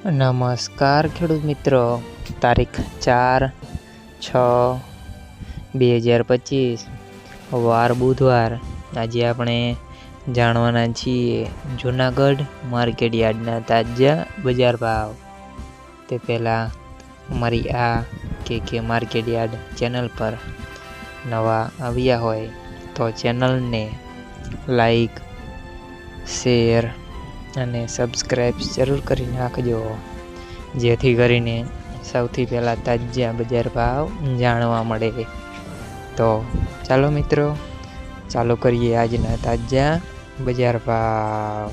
નમસ્કાર ખેડૂત મિત્રો, તારીખ 4/6/2025 વાર બુધવાર। આજે આપણે જાણવાના છીએ જૂનાગઢ માર્કેટ યાર્ડના તાજા બજાર ભાવ। તે પહેલાં અમારી આ કે માર્કેટ યાર્ડ ચેનલ પર નવા આવ્યા હોય તો ચેનલને લાઈક, શેર અને સબસ્ક્રાઈબ જરૂર કરી નાખજો, જેથી કરીને સૌથી પહેલાં તાજા બજાર ભાવ જાણવા મળે। તો ચાલો મિત્રો, ચાલુ કરીએ આજના તાજા બજાર ભાવ।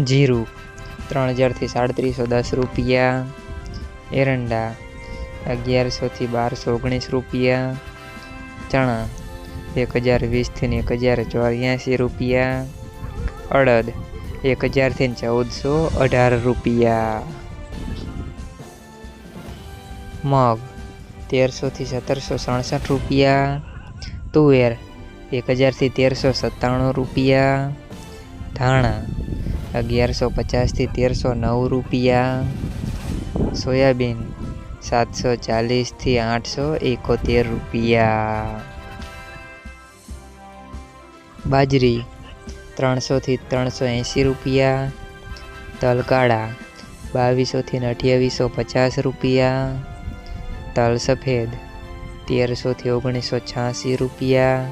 જીરું 3000 થી 3710 રૂપિયા, એરંડા 1100 થી 1219 રૂપિયા, ચણા 1020 થી 1084 રૂપિયા, અડદ 1000 થી 1418 રૂપિયા, મગ 1300 થી 1767 રૂપિયા, તુવેર 1000 થી 1397 રૂપિયા, ધાણા 1150 થી 1309 રૂપિયા, સોયાબીન 740 થી 871 રૂપિયા, બાજરી 300 થી 380 રૂપિયા, તલ કાળા 2200 થી 2850 રૂપિયા, તલ સફેદ 1300 થી 1986 રૂપિયા,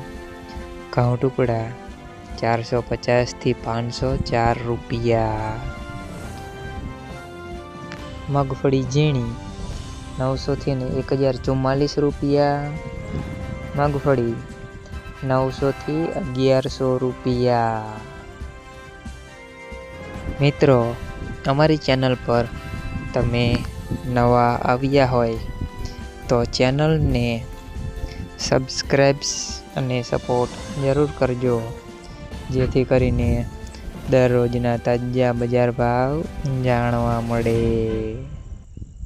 ઘઉં ટુકડા 450 થી 504 રૂપિયા, મગફળી ઝીણી 900 થી 1044 રૂપિયા, મગફળી 900 થી 1100 રૂપિયા। મિત્રો, અમારી ચેનલ પર તમે નવા આવ્યા હોય તો ચેનલને સબસ્ક્રાઈબ અને સપોર્ટ જરૂર કરજો, જેથી કરીને દરરોજના તાજા બજાર ભાવ જાણવા મળે।